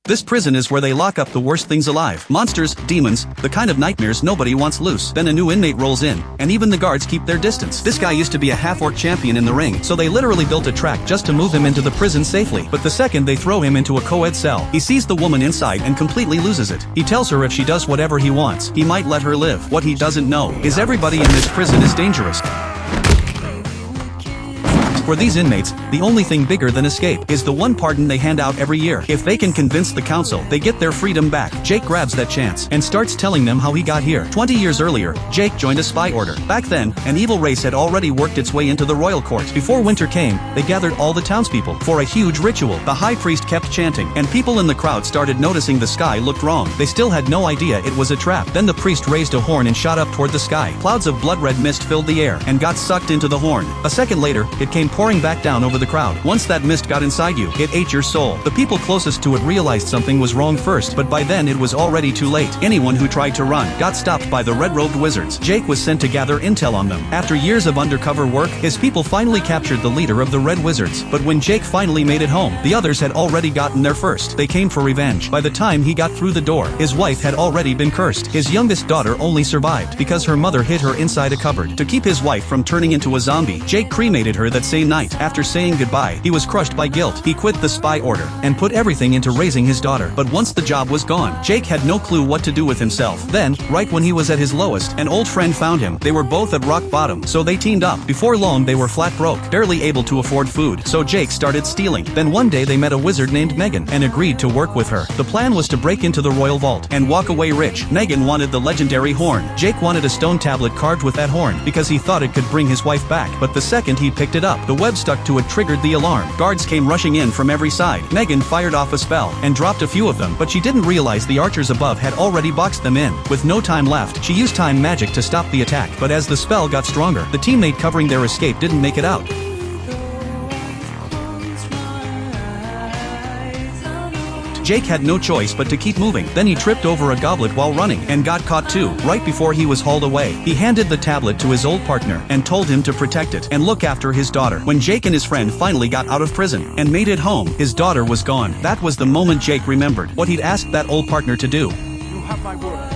This prison is where they lock up the worst things alive. Monsters, demons, the kind of nightmares nobody wants loose. Then a new inmate rolls in, and even the guards keep their distance. This guy used to be a half-orc champion in the ring, so they literally built a track just to move him into the prison safely. But the second they throw him into a co-ed cell, he sees the woman inside and completely loses it. He tells her if she does whatever he wants, he might let her live. What he doesn't know is everybody in this prison is dangerous. For these inmates, the only thing bigger than escape is the one pardon they hand out every year. If they can convince the council, they get their freedom back. Jake grabs that chance and starts telling them how he got here. 20 years earlier, Jake joined a spy order. Back then, an evil race had already worked its way into the royal court. Before winter came, they gathered all the townspeople for a huge ritual. The high priest kept chanting, and people in the crowd started noticing the sky looked wrong. They still had no idea it was a trap. Then the priest raised a horn and shot up toward the sky. Clouds of blood-red mist filled the air and got sucked into the horn. A second later, it came pouring back down over the crowd. Once that mist got inside you, it ate your soul. The people closest to it realized something was wrong first, but by then it was already too late. Anyone who tried to run got stopped by the red-robed wizards. Jake was sent to gather intel on them. After years of undercover work, his people finally captured the leader of the red wizards. But when Jake finally made it home, the others had already gotten there first. They came for revenge. By the time he got through the door, his wife had already been cursed. His youngest daughter only survived because her mother hid her inside a cupboard. To keep his wife from turning into a zombie, Jake cremated her that same night. After saying goodbye, he was crushed by guilt. He quit the spy order and put everything into raising his daughter. But once the job was gone, Jake had no clue what to do with himself. Then, right when he was at his lowest, an old friend found him. They were both at rock bottom, so they teamed up. Before long, they were flat broke, barely able to afford food. So Jake started stealing. Then one day they met a wizard named Megan and agreed to work with her. The plan was to break into the royal vault and walk away rich. Megan wanted the legendary horn. Jake wanted a stone tablet carved with that horn because he thought it could bring his wife back. But the second he picked it up, the web stuck to it triggered the alarm. Guards came rushing in from every side. Megan fired off a spell and dropped a few of them, but she didn't realize the archers above had already boxed them in. With no time left, she used time magic to stop the attack, but as the spell got stronger, the teammate covering their escape didn't make it out. Jake had no choice but to keep moving. Then he tripped over a goblet while running and got caught too. Right before he was hauled away, he handed the tablet to his old partner and told him to protect it and look after his daughter. When Jake and his friend finally got out of prison and made it home, his daughter was gone. That was the moment Jake remembered what he'd asked that old partner to do. You have my word.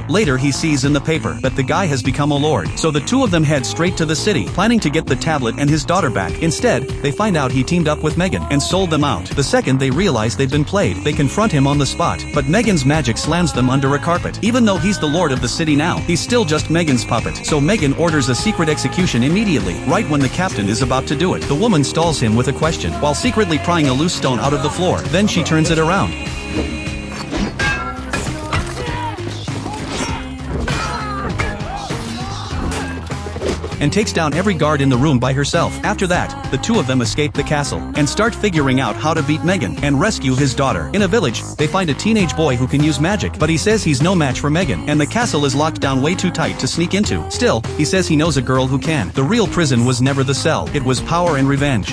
Later he sees in the paper that the guy has become a lord, so the two of them head straight to the city, planning to get the tablet and his daughter back. Instead, they find out he teamed up with Megan and sold them out. The second they realize they've been played, they confront him on the spot, but Megan's magic slams them under a carpet. Even though he's the lord of the city now, he's still just Megan's puppet, so Megan orders a secret execution immediately. Right when the captain is about to do it, the woman stalls him with a question, while secretly prying a loose stone out of the floor. Then she turns it around and takes down every guard in the room by herself. After that, the two of them escape the castle and start figuring out how to beat Megan and rescue his daughter. In a village, they find a teenage boy who can use magic, but he says he's no match for Megan, and the castle is locked down way too tight to sneak into. Still, he says he knows a girl who can. The real prison was never the cell, it was power and revenge.